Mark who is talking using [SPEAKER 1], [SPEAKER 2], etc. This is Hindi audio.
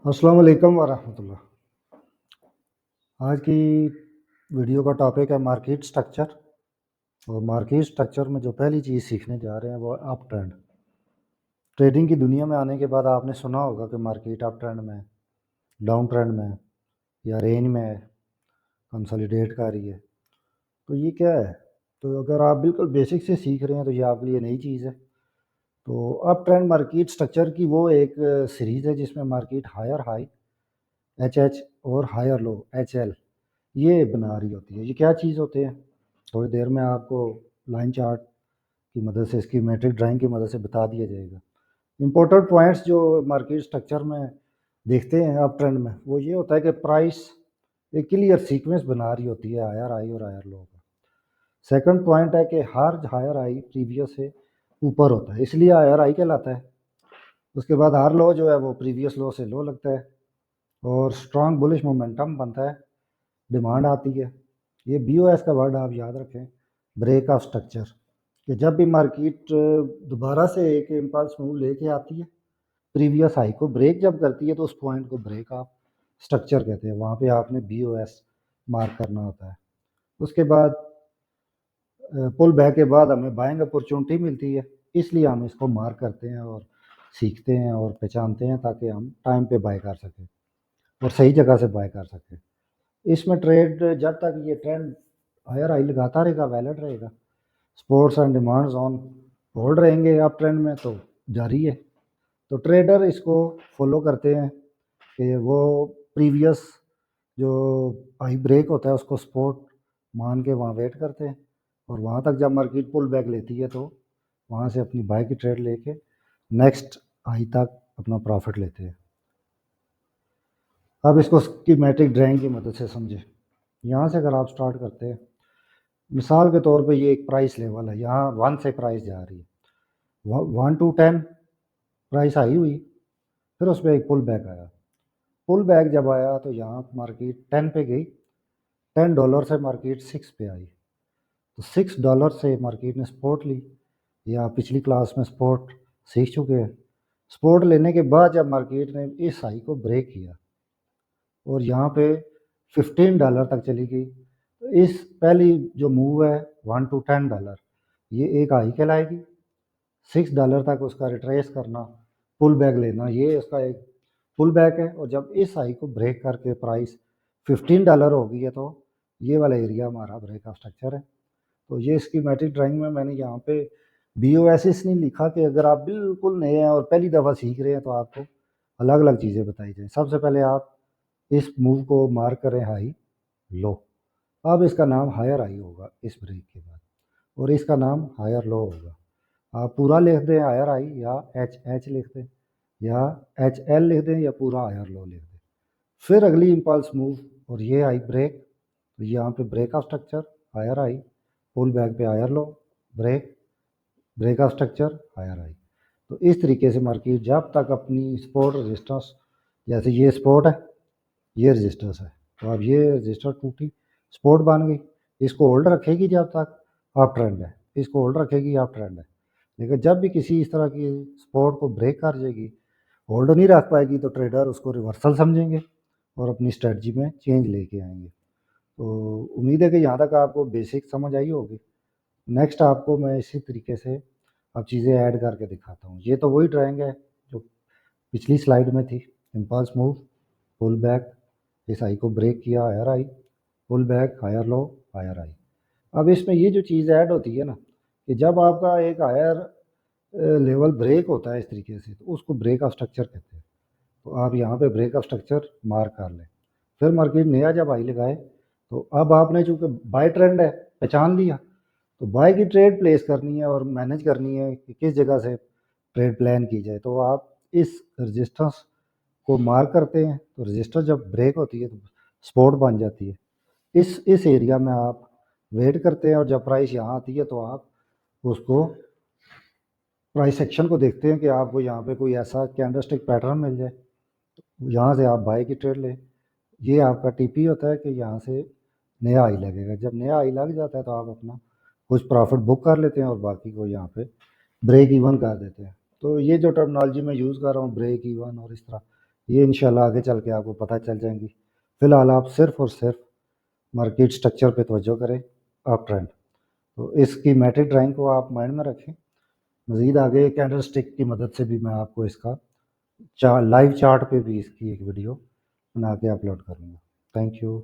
[SPEAKER 1] अस्सलाम वालेकुम वरहमतुल्लाह। आज की वीडियो का टॉपिक है मार्केट स्ट्रक्चर। और मार्केट स्ट्रक्चर में जो पहली चीज़ सीखने जा रहे हैं वो अप ट्रेंड। ट्रेडिंग की दुनिया में आने के बाद आपने सुना होगा कि मार्केट अप ट्रेंड में है, डाउन ट्रेंड में है या रेंज में है, कंसोलिडेट कर रही है। तो ये क्या है? तो अगर आप बिल्कुल बेसिक से सीख रहे हैं तो ये आपके लिए नई चीज़ है। तो अप ट्रेंड मार्केट स्ट्रक्चर की वो एक सीरीज़ है जिसमें market higher high H H और हायर लो एच एल ये बना रही होती है। ये क्या चीज़ होते हैं थोड़ी देर में आपको लाइन चार्ट की मदद से, इसकी मैट्रिक ड्राइंग की मदद से बता दिया जाएगा। इंपॉर्टेंट पॉइंट्स जो मार्केट स्ट्रक्चर में देखते हैं अप ट्रेंड में वो ये होता है कि प्राइस एक क्लियर सीक्वेंस बना रही होती है हायर हाई और हायर लो का। सेकंड पॉइंट है कि हर हायर हाई प्रीवियस से ऊपर होता है इसलिए हायर हाई कहलाता है। उसके बाद हर लो जो है वो प्रीवियस लो से लो लगता है और स्ट्रांग बुलिश मोमेंटम बनता है, डिमांड आती है। ये बीओएस का वर्ड आप याद रखें, ब्रेक ऑफ स्ट्रक्चर। कि जब भी मार्केट दोबारा से एक इम्पल्स मूव लेके आती है, प्रीवियस हाई को ब्रेक जब करती है तो उस पॉइंट को ब्रेक ऑफ स्ट्रक्चर कहते हैं। वहाँ पे आपने बीओएस मार्क करना होता है। उसके बाद पुल बैक के बाद हमें बाइंग अपॉर्चुनिटी मिलती है, इसलिए हम इसको मार्क करते हैं और सीखते हैं और पहचानते हैं ताकि हम टाइम पे बाय कर सकें और सही जगह से बाय कर सकें। इसमें ट्रेड जब तक ये ट्रेंड हायर हाई लगाता रहेगा वैलिड रहेगा, supports and demand zone hold रहेंगे अप ट्रेंड में तो जारी है। तो ट्रेडर इसको फॉलो करते हैं कि वो प्रीवियस जो हाई ब्रेक होता है उसको सपोर्ट मान के वहाँ वेट करते हैं और वहाँ तक जब मार्केट पुल बैक लेती है तो वहाँ से अपनी बाय की ट्रेड लेके नेक्स्ट हाई तक अपना प्रॉफिट लेते हैं। अब इसको स्कीमेटिक ड्राइंग की मदद से समझें। यहाँ से अगर आप स्टार्ट करते हैं, मिसाल के तौर पे ये एक प्राइस लेवल है, यहाँ 1 से प्राइस जा रही है, 1 to 10 प्राइस आई हुई, फिर उसमें एक पुल बैक आया। पुल बैक जब आया तो यहाँ मार्केट 10 पे गई, $10 से मार्केट 6 पे आई, तो $6 से मार्केट ने सपोर्ट ली। या पिछली क्लास में सपोर्ट सीख चुके हैं। सपोर्ट लेने के बाद जब मार्केट ने इस हाई को ब्रेक किया और यहाँ पे $15 तक चली गई, तो इस पहली जो मूव है $1 to 10 ये एक हाई कहलाएगी। $6 तक उसका रिट्रेस करना, पुल बैक लेना, ये उसका एक पुल बैक है। और जब इस हाई को ब्रेक करके प्राइस $15 हो गई है तो ये वाला एरिया हमारा ब्रेक ऑफ स्ट्रक्चर है। तो ये स्कीमेटिक ड्राइंग में मैंने यहाँ पे BOS नहीं लिखा कि अगर आप बिल्कुल नए हैं और पहली दफ़ा सीख रहे हैं तो आपको अलग अलग चीज़ें बताई जाएँ। सबसे पहले आप इस मूव को मार्क करें हाई लो। अब इसका नाम हायर हाई होगा इस ब्रेक के बाद और इसका नाम हायर लो होगा। आप पूरा लिख दें हायर हाई या एच एच लिख दें या एच एल लिख दें या पूरा हायर लो लिख दें। फिर अगली इम्पल्स मूव और ये हाई ब्रेक, तो यहाँ पे break of structure higher high, pull back पे higher low, break, break of structure higher high. तो इस तरीके से मार्केट जब तक अपनी सपोर्ट रेजिस्टेंस, जैसे ये सपोर्ट है ये रेजिस्टेंस है, तो अब ये रेजिस्टर टूटी सपोर्ट बन गई, इसको होल्ड रखेगी जब तक अप ट्रेंड है, इसको होल्ड रखेगी अप ट्रेंड है। लेकिन जब भी किसी इस तरह की सपोर्ट को ब्रेक कर जाएगी, होल्ड नहीं रख पाएगी, तो ट्रेडर उसको रिवर्सल समझेंगे और अपनी स्ट्रेटजी में चेंज लेके आएंगे। तो उम्मीद है कि यहाँ तक आपको बेसिक समझ आई होगी। नेक्स्ट आपको मैं इसी तरीके से अब चीज़ें ऐड करके दिखाता हूँ। ये तो वही ड्राइंग है जो पिछली स्लाइड में थी, इम्पल्स मूव, पुल बैक, इस हाई को ब्रेक किया higher high, pull back higher low higher high. अब इसमें ये जो चीज़ ऐड होती है ना कि जब आपका एक हायर लेवल ब्रेक होता है इस तरीके से तो उसको ब्रेक ऑफ स्ट्रक्चर कहते हैं। तो आप यहाँ पे ब्रेक ऑफ स्ट्रक्चर मार्क कर लें। फिर मार्केट नया जब हाई लगाए तो अब आपने चूँकि बाय ट्रेंड है पहचान लिया, तो बाय की ट्रेड प्लेस करनी है और मैनेज करनी है कि किस जगह से ट्रेड प्लान की जाए। तो आप इस रजिस्टेंस को मार्क करते हैं, तो रजिस्टर जब ब्रेक होती है तो सपोर्ट बन जाती है। इस एरिया में आप वेट करते हैं और जब प्राइस यहाँ आती है तो आप उसको प्राइस एक्शन को देखते हैं कि आपको यहाँ पे कोई ऐसा कैंडलस्टिक पैटर्न मिल जाए, यहाँ से आप बाय की ट्रेड लें। ये आपका टीपी होता है कि यहाँ से नया हाई लगेगा, जब नया हाई लग जाता है तो आप अपना कुछ प्रॉफिट बुक कर लेते हैं और बाकी को यहाँ पे ब्रेक इवन कर देते हैं। तो ये जो टर्मिनोलॉजी मैं यूज़ कर रहा हूँ ब्रेक इवन और इस तरह, ये इंशाल्लाह आगे चल के आपको पता चल जाएंगी। फ़िलहाल आप सिर्फ़ और सिर्फ मार्केट स्ट्रक्चर पे तवज्जो करें, अप ट्रेंड। तो इस स्कीमेटिक ड्राइंग को आप माइंड में रखें। मज़ीद आगे कैंडल स्टिक की मदद से भी मैं आपको इसका लाइव चार्ट पे भी इसकी एक वीडियो बना के अपलोड करूँगा। Thank you.